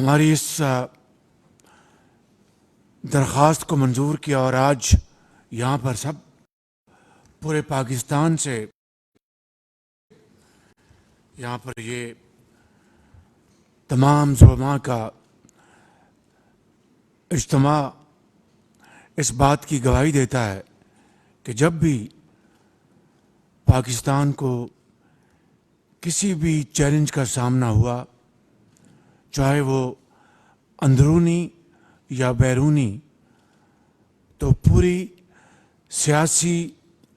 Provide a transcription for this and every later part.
ہماری اس درخواست کو منظور کیا اور آج یہاں پر سب پورے پاکستان سے یہاں پر یہ تمام زعماء کا اجتماع اس بات کی گواہی دیتا ہے کہ جب بھی پاکستان کو کسی بھی چیلنج کا سامنا ہوا، چاہے وہ اندرونی یا بیرونی، تو پوری سیاسی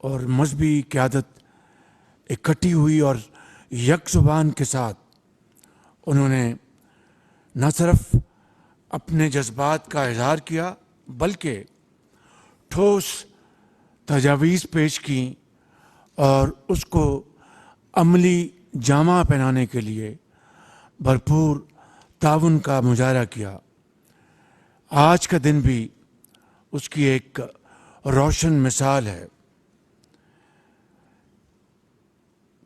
اور مذہبی قیادت اکٹھی ہوئی اور یک زبان کے ساتھ انہوں نے نہ صرف اپنے جذبات کا اظہار کیا بلکہ ٹھوس تجاویز پیش کی اور اس کو عملی جامہ پہنانے کے لیے بھرپور تعاون کا مظاہرہ کیا۔ آج کا دن بھی اس کی ایک روشن مثال ہے۔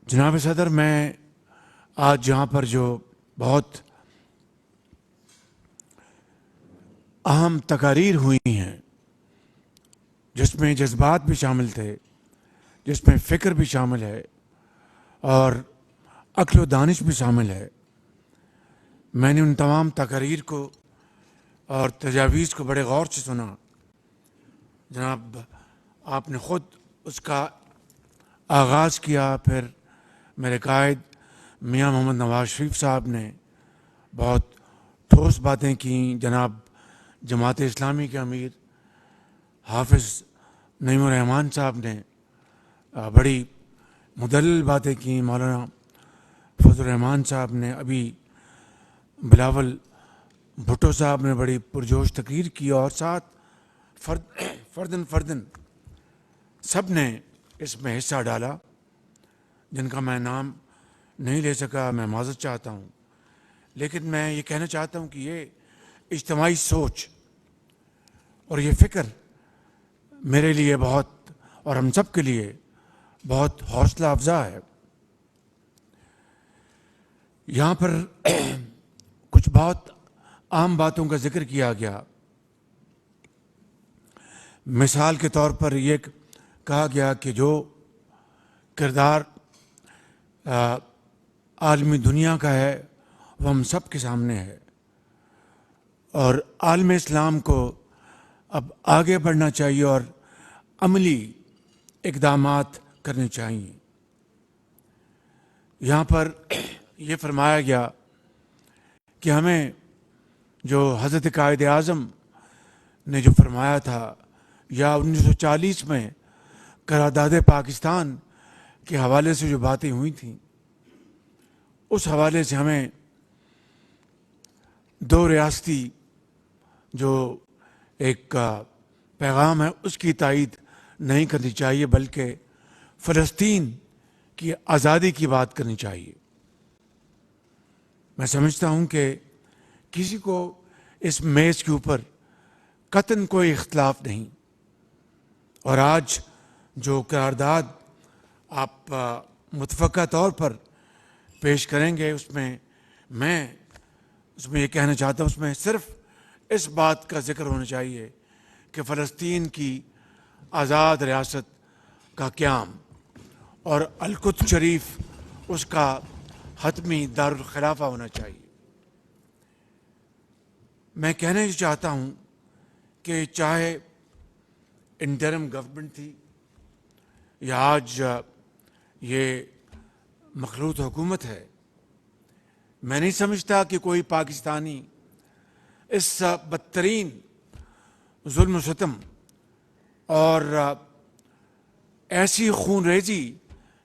جناب صدر، میں آج یہاں پر جو بہت اہم تقاریر ہوئی ہیں، جس میں جذبات بھی شامل تھے، جس میں فکر بھی شامل ہے اور عقل و دانش بھی شامل ہے، میں نے ان تمام تقاریر کو اور تجاویز کو بڑے غور سے سنا۔ جناب، آپ نے خود اس کا آغاز کیا، پھر میرے قائد میاں محمد نواز شریف صاحب نے بہت ٹھوس باتیں کیں، جناب جماعت اسلامی کے امیر حافظ نعیم الرحمن صاحب نے بڑی مدلل باتیں کیں، مولانا فضل الرحمان صاحب نے، ابھی بلاول بھٹو صاحب نے بڑی پرجوش تقریر کی، اور ساتھ فردن سب نے اس میں حصہ ڈالا، جن کا میں نام نہیں لے سکا، میں معذرت چاہتا ہوں۔ لیکن میں یہ کہنا چاہتا ہوں کہ یہ اجتماعی سوچ اور یہ فکر میرے لیے بہت، اور ہم سب کے لیے بہت حوصلہ افزا ہے۔ یہاں پر کچھ بہت عام باتوں کا ذکر کیا گیا۔ مثال کے طور پر یہ کہا گیا کہ جو کردار عالمی دنیا کا ہے وہ ہم سب کے سامنے ہے، اور عالم اسلام کو اب آگے بڑھنا چاہیے اور عملی اقدامات کرنے چاہیے۔ یہاں پر یہ فرمایا گیا کہ ہمیں جو حضرت قائد اعظم نے جو فرمایا تھا، یا 1940 میں قرارداد پاکستان کے حوالے سے جو باتیں ہوئی تھیں، اس حوالے سے ہمیں دو ریاستی جو ایک پیغام ہے اس کی تائید نہیں کرنی چاہیے، بلکہ فلسطین کی آزادی کی بات کرنی چاہیے۔ میں سمجھتا ہوں کہ کسی کو اس میز کے اوپر قطعاً کوئی اختلاف نہیں، اور آج جو قرارداد آپ متفقہ طور پر پیش کریں گے، اس میں یہ کہنا چاہتا ہوں، اس میں صرف اس بات کا ذکر ہونا چاہیے کہ فلسطین کی آزاد ریاست کا قیام اور القدس شریف اس کا حتمی دارالخلافہ ہونا چاہیے۔ میں کہنا یہ چاہتا ہوں کہ چاہے انٹرم گورنمنٹ تھی یا آج یہ مخلوط حکومت ہے، میں نہیں سمجھتا کہ کوئی پاکستانی اس بدترین ظلم و ستم اور ایسی خون ریزی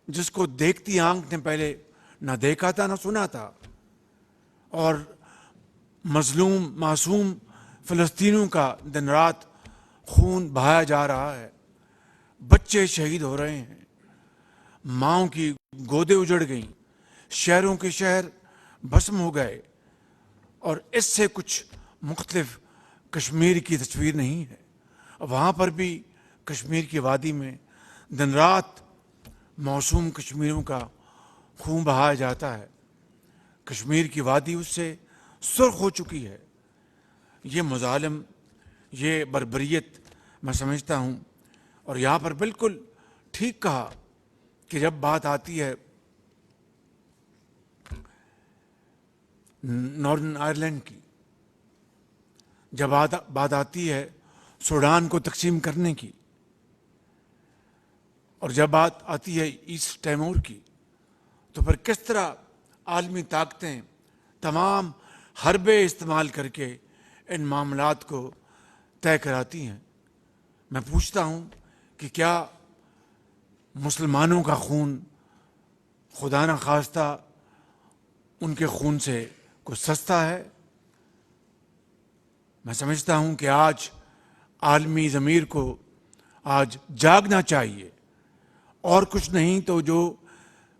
جس کو دیکھتی آنکھ نے پہلے نہ دیکھا تھا نہ سنا تھا، اور مظلوم معصوم فلسطینیوں کا دن رات خون بہایا جا رہا ہے، بچے شہید ہو رہے ہیں، ماؤں کی گودیں اجڑ گئیں، شہروں کے شہر بھسم ہو گئے، اور اس سے کچھ مختلف کشمیر کی تصویر نہیں ہے۔ وہاں پر بھی کشمیر کی وادی میں دن رات معصوم کشمیریوں کا خون بہایا جاتا ہے۔ کشمیر کی وادی اس سے سرخ ہو چکی ہے۔ یہ مظالم، یہ بربریت میں سمجھتا ہوں، اور یہاں پر بالکل ٹھیک کہا کہ جب بات آتی ہے ناردن آئرلینڈ کی، جب بات آتی ہے سوڈان کو تقسیم کرنے کی، اور جب بات آتی ہے ایسٹ تیمور کی، تو پھر کس طرح عالمی طاقتیں تمام حربے استعمال کر کے ان معاملات کو طے کراتی ہیں۔ میں پوچھتا ہوں کہ کیا مسلمانوں کا خون خدا نہ خواستہ ان کے خون سے کچھ سستا ہے؟ میں سمجھتا ہوں کہ آج عالمی ضمیر کو آج جاگنا چاہیے، اور کچھ نہیں تو جو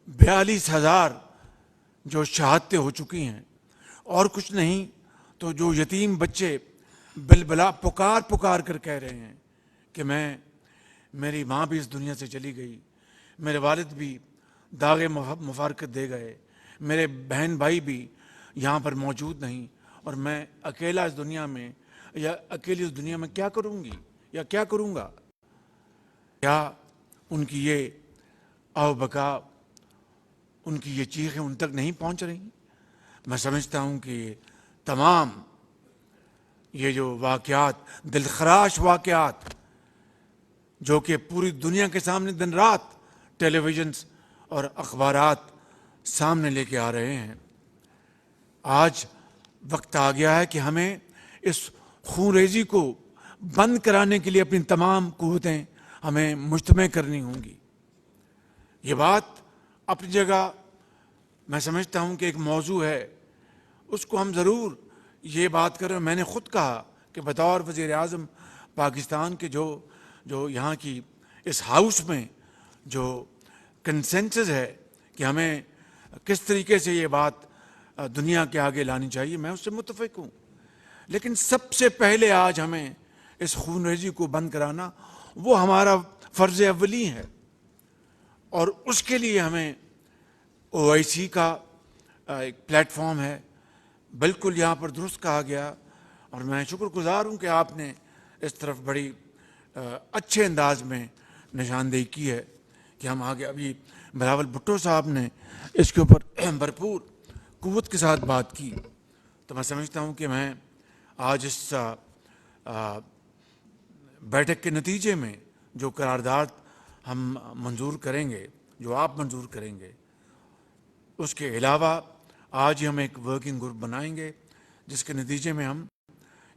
42,000 جو شہادتیں ہو چکی ہیں، اور کچھ نہیں تو جو یتیم بچے بلبلا پکار پکار کر کہہ رہے ہیں کہ میری ماں بھی اس دنیا سے چلی گئی، میرے والد بھی داغ مفارقت دے گئے، میرے بہن بھائی بھی یہاں پر موجود نہیں، اور میں اکیلا اس دنیا میں، یا اکیلی اس دنیا میں کیا کروں گی یا کیا کروں گا؟ کیا ان کی یہ آو بکا، ان کی یہ چیخیں ان تک نہیں پہنچ رہی؟ میں سمجھتا ہوں کہ تمام یہ جو واقعات، دلخراش واقعات جو کہ پوری دنیا کے سامنے دن رات ٹیلی ویژنز اور اخبارات سامنے لے کے آ رہے ہیں، آج وقت آ گیا ہے کہ ہمیں اس خون ریزی کو بند کرانے کے لیے اپنی تمام قوتیں ہمیں مجتمع کرنی ہوں گی۔ یہ بات اپنی جگہ میں سمجھتا ہوں کہ ایک موضوع ہے، اس کو ہم ضرور یہ بات کریں۔ میں نے خود کہا کہ بطور وزیر اعظم پاکستان کے جو یہاں کی اس ہاؤس میں جو کنسنسس ہے کہ ہمیں کس طریقے سے یہ بات دنیا کے آگے لانی چاہیے، میں اس سے متفق ہوں، لیکن سب سے پہلے آج ہمیں اس خون ریزی کو بند کرانا وہ ہمارا فرض اولی ہے، اور اس کے لیے ہمیں OIC کا ایک پلیٹ فارم ہے، بالکل یہاں پر درست کہا گیا، اور میں شکر گزار ہوں کہ آپ نے اس طرف بڑی اچھے انداز میں نشاندہی کی ہے کہ ہم آگے۔ ابھی بلاول بھٹو صاحب نے اس کے اوپر بھرپور قوت کے ساتھ بات کی، تو میں سمجھتا ہوں کہ میں آج اس بیٹھک کے نتیجے میں جو قرارداد ہم منظور کریں گے، جو آپ منظور کریں گے، اس کے علاوہ آج ہی ہم ایک ورکنگ گروپ بنائیں گے جس کے نتیجے میں ہم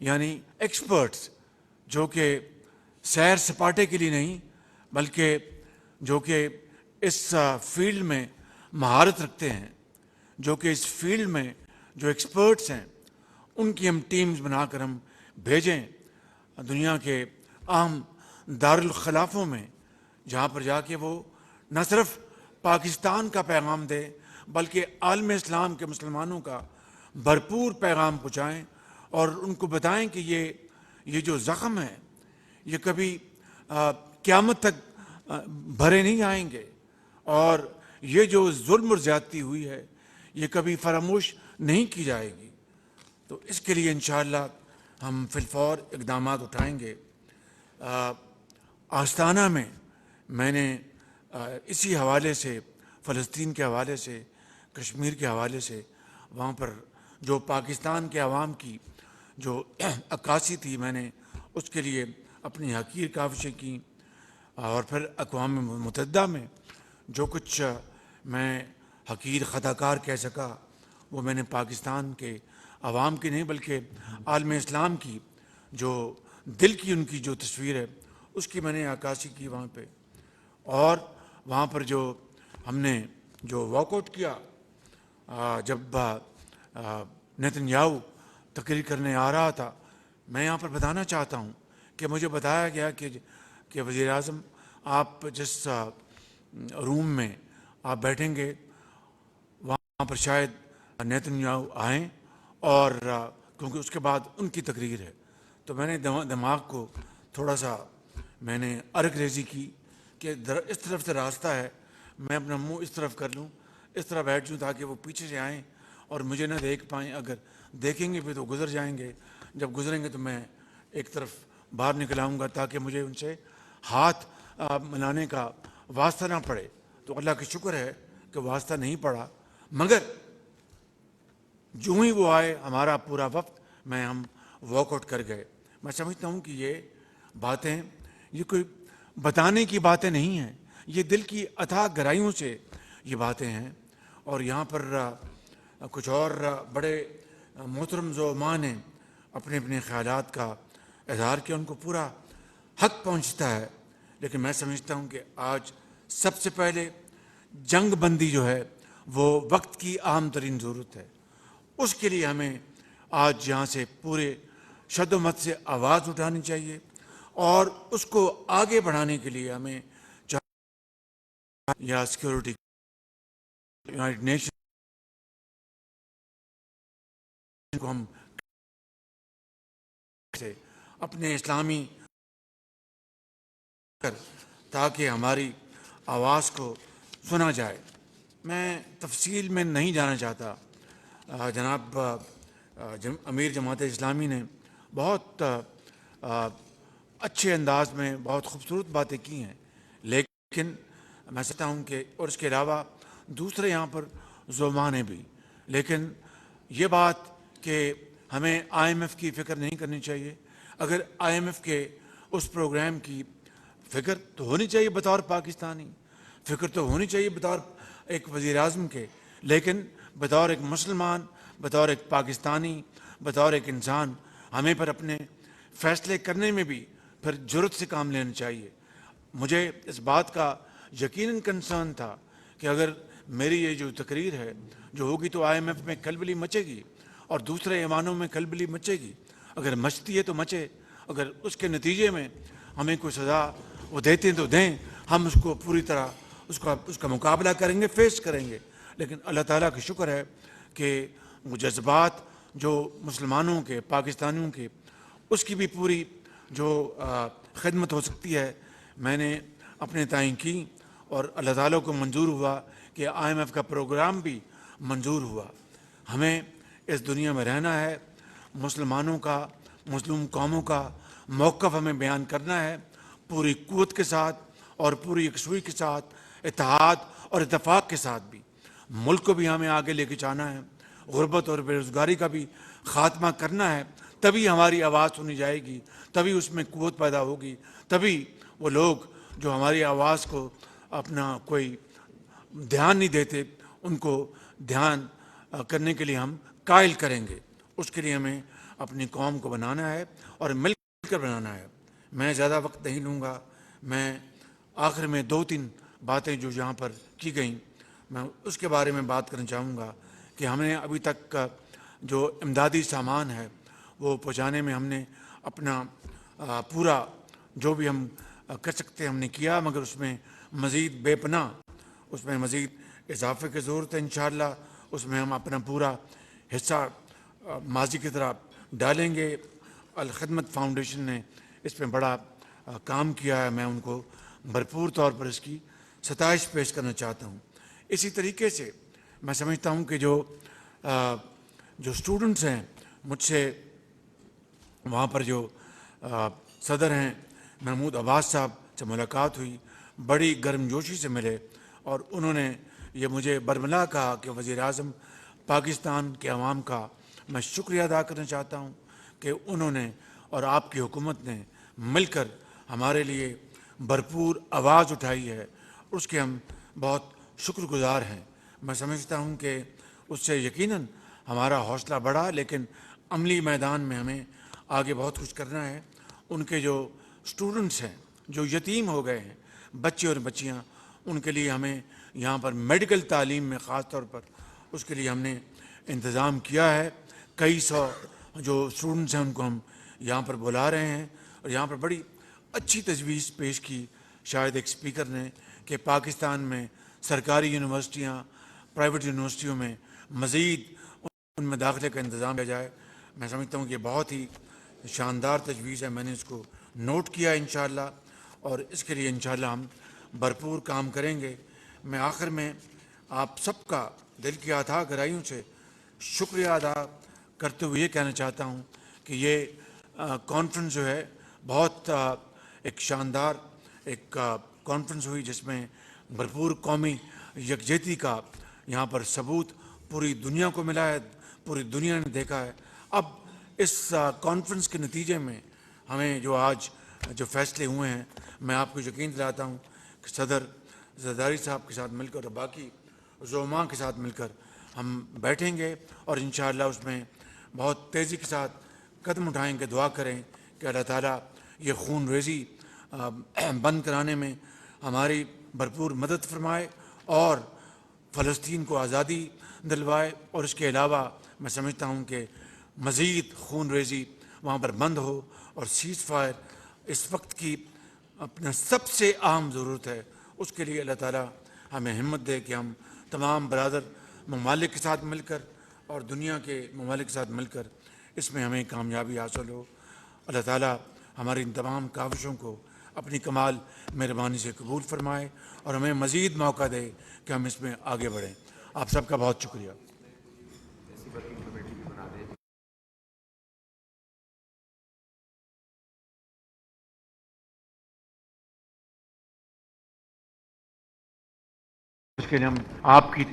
یعنی ایکسپرٹس جو کہ سیر سپاٹے کے لیے نہیں بلکہ جو کہ اس فیلڈ میں مہارت رکھتے ہیں، جو کہ اس فیلڈ میں جو ایکسپرٹس ہیں، ان کی ہم ٹیمز بنا کر ہم بھیجیں دنیا کے اہم دارالخلافوں میں، جہاں پر جا کے وہ نہ صرف پاکستان کا پیغام دے بلکہ عالم اسلام کے مسلمانوں کا بھرپور پیغام پہنچائیں، اور ان کو بتائیں کہ یہ جو زخم ہے یہ کبھی قیامت تک بھرے نہیں آئیں گے، اور یہ جو ظلم اور زیادتی ہوئی ہے یہ کبھی فراموش نہیں کی جائے گی۔ تو اس کے لیے انشاءاللہ ہم فی الفور اقدامات اٹھائیں گے۔ آستانہ میں نے اسی حوالے سے، فلسطین کے حوالے سے، کشمیر کے حوالے سے، وہاں پر جو پاکستان کے عوام کی جو عکاسی تھی، میں نے اس کے لیے اپنی حقیر کاوشیں کیں، اور پھر اقوام متحدہ میں جو کچھ میں حقیر خطاکار کہہ سکا وہ میں نے پاکستان کے عوام کی نہیں بلکہ عالم اسلام کی جو دل کی ان کی جو تصویر ہے اس کی میں نے عکاسی کی وہاں پہ، اور وہاں پر جو ہم نے جو واک آؤٹ کیا جب نیتن یاہو تقریر کرنے آ رہا تھا، میں یہاں پر بتانا چاہتا ہوں کہ مجھے بتایا گیا کہ وزیر اعظم آپ جس روم میں آپ بیٹھیں گے وہاں پر شاید نیتن یاہو آئیں، اور کیونکہ اس کے بعد ان کی تقریر ہے، تو میں نے دماغ کو تھوڑا سا میں نے ارک ریزی کی کہ اس طرف سے راستہ ہے، میں اپنا منہ اس طرف کر لوں، اس طرح بیٹھ جوں تاکہ وہ پیچھے سے آئیں اور مجھے نہ دیکھ پائیں، اگر دیکھیں گے بھی تو گزر جائیں گے. جب گزریں گے تو میں ایک طرف باہر نکل آؤں گا تاکہ مجھے ان سے ہاتھ ملانے کا واسطہ نہ پڑے. تو اللہ کا شکر ہے کہ واسطہ نہیں پڑا، مگر جو ہی وہ آئے ہمارا پورا وقت میں ہم واک آؤٹ کر گئے. میں سمجھتا ہوں کہ یہ باتیں یہ کوئی بتانے کی باتیں نہیں ہیں، یہ دل کی اتھاہ گہرائیوں سے یہ باتیں ہیں. اور یہاں پر کچھ اور بڑے محترم زعماء نے اپنے اپنے خیالات کا اظہار کیا، ان کو پورا حق پہنچتا ہے. لیکن میں سمجھتا ہوں کہ آج سب سے پہلے جنگ بندی جو ہے وہ وقت کی اہم ترین ضرورت ہے. اس کے لیے ہمیں آج یہاں سے پورے شد و مت سے آواز اٹھانی چاہیے، اور اس کو آگے بڑھانے کے لیے ہمیں یا سیکورٹی یونائٹڈ نیشن کو ہم سے اپنے اسلامی تاکہ ہماری آواز کو سنا جائے. میں تفصیل میں نہیں جانا چاہتا. جناب امیر جماعت اسلامی نے بہت اچھے انداز میں بہت خوبصورت باتیں کی ہیں، لیکن میں سمجھتا ہوں کہ اور اس کے علاوہ دوسرے یہاں پر زعماء نے بھی. لیکن یہ بات کہ ہمیں آئی ایم ایف کی فکر نہیں کرنی چاہیے. اگر آئی ایم ایف کے اس پروگرام کی فکر تو ہونی چاہیے بطور پاکستانی، فکر تو ہونی چاہیے بطور ایک وزیر اعظم کے، لیکن بطور ایک مسلمان، بطور ایک پاکستانی، بطور ایک انسان ہمیں پر اپنے فیصلے کرنے میں بھی پھر جرأت سے کام لینا چاہیے. مجھے اس بات کا یقیناً کنسرن تھا کہ اگر میری یہ جو تقریر ہے جو ہوگی تو آئی ایم ایف میں کھلبلی مچے گی اور دوسرے ایوانوں میں کھلبلی مچے گی. اگر مچتی ہے تو مچے، اگر اس کے نتیجے میں ہمیں کوئی سزا وہ دیتے ہیں تو دیں، ہم اس کو پوری طرح اس کا مقابلہ کریں گے، فیس کریں گے. لیکن اللہ تعالیٰ کا شکر ہے کہ وہ جذبات جو مسلمانوں کے، پاکستانیوں کے، اس کی بھی پوری جو خدمت ہو سکتی ہے میں نے اپنے تئیں کی، اور اللہ تعالیٰ کو منظور ہوا کہ آئی ایم ایف کا پروگرام بھی منظور ہوا. ہمیں اس دنیا میں رہنا ہے، مسلمانوں کا، مسلم قوموں کا موقف ہمیں بیان کرنا ہے پوری قوت کے ساتھ اور پوری یکسوئی کے ساتھ، اتحاد اور اتفاق کے ساتھ بھی. ملک کو بھی ہمیں آگے لے کے جانا ہے، غربت اور بے روزگاری کا بھی خاتمہ کرنا ہے. تبھی ہماری آواز سنی جائے گی، تبھی اس میں قوت پیدا ہوگی، تبھی وہ لوگ جو ہماری آواز کو اپنا کوئی دھیان نہیں دیتے ان کو دھیان کرنے کے لیے ہم قائل کریں گے. اس کے لیے ہمیں اپنی قوم کو بنانا ہے اور مل کر بنانا ہے. میں زیادہ وقت نہیں لوں گا. میں آخر میں 2-3 باتیں جو یہاں پر کی گئیں میں اس کے بارے میں بات کرنا چاہوں گا کہ ہم نے ابھی تک جو امدادی سامان ہے وہ پہنچانے میں ہم نے اپنا پورا جو بھی ہم کر سکتے ہم نے کیا، مگر اس میں مزید بے پناہ اس میں مزید اضافے کی ضرورت ہے. انشاءاللہ اس میں ہم اپنا پورا حصہ ماضی کی طرح ڈالیں گے. الخدمت فاؤنڈیشن نے اس میں بڑا کام کیا ہے، میں ان کو بھرپور طور پر اس کی ستائش پیش کرنا چاہتا ہوں. اسی طریقے سے میں سمجھتا ہوں کہ جو اسٹوڈنٹس ہیں، مجھ سے وہاں پر جو صدر ہیں محمود عباس صاحب سے ملاقات ہوئی، بڑی گرم جوشی سے ملے، اور انہوں نے یہ مجھے برملا کہا کہ وزیر اعظم پاکستان کے عوام کا میں شکریہ ادا کرنا چاہتا ہوں کہ انہوں نے اور آپ کی حکومت نے مل کر ہمارے لیے بھرپور آواز اٹھائی ہے، اس کے ہم بہت شکر گزار ہیں. میں سمجھتا ہوں کہ اس سے یقیناً ہمارا حوصلہ بڑھا، لیکن عملی میدان میں ہمیں آگے بہت کچھ کرنا ہے. ان کے جو اسٹوڈنٹس ہیں جو یتیم ہو گئے ہیں، بچے اور بچیاں، ان کے لیے ہمیں یہاں پر میڈیکل تعلیم میں خاص طور پر اس کے لیے ہم نے انتظام کیا ہے. کئی سو جو اسٹوڈنٹس ہیں ان کو ہم یہاں پر بلا رہے ہیں، اور یہاں پر بڑی اچھی تجویز پیش کی شاید ایک اسپیکر نے کہ پاکستان میں سرکاری یونیورسٹیاں، پرائیویٹ یونیورسٹیوں میں مزید ان میں داخلے کا انتظام کیا جائے. میں سمجھتا ہوں کہ بہت ہی شاندار تجویز ہے، میں نے اس کو نوٹ کیا انشاءاللہ، اور اس کے لیے انشاءاللہ ہم بھرپور کام کریں گے. میں آخر میں آپ سب کا دل کی اتھاہ گہرائیوں سے شکریہ ادا کرتے ہوئے یہ کہنا چاہتا ہوں کہ یہ کانفرنس جو ہے بہت ایک شاندار ایک کانفرنس ہوئی جس میں بھرپور قومی یکجہتی کا یہاں پر ثبوت پوری دنیا کو ملا ہے، پوری دنیا نے دیکھا ہے۔ اب اس کانفرنس کے نتیجے میں ہمیں جو آج جو فیصلے ہوئے ہیں، میں آپ کو یقین دلاتا ہوں کہ صدر زرداری صاحب کے ساتھ مل کر اور باقی زعماء کے ساتھ مل کر ہم بیٹھیں گے اور انشاءاللہ اس میں بہت تیزی کے ساتھ قدم اٹھائیں گے، دعا کریں کہ اللہ تعالیٰ یہ خون ریزی بند کرانے میں ہماری بھرپور مدد فرمائے اور فلسطین کو آزادی دلوائے، اور اس کے علاوہ میں سمجھتا ہوں کہ مزید خون ریزی وہاں پر بند ہو، اور سیز فائر اس وقت کی اپنا سب سے اہم ضرورت ہے۔ اس کے لیے اللہ تعالیٰ ہمیں ہمت دے کہ ہم تمام برادر ممالک کے ساتھ مل کر اور دنیا کے ممالک کے ساتھ مل کر اس میں ہمیں کامیابی حاصل ہو۔ اللہ تعالیٰ ہماری ان تمام کاوشوں کو اپنی کمال مہربانی سے قبول فرمائے اور ہمیں مزید موقع دے کہ ہم اس میں آگے بڑھیں۔ آپ سب کا بہت شکریہ۔ اس کے لیے ہم آپ کی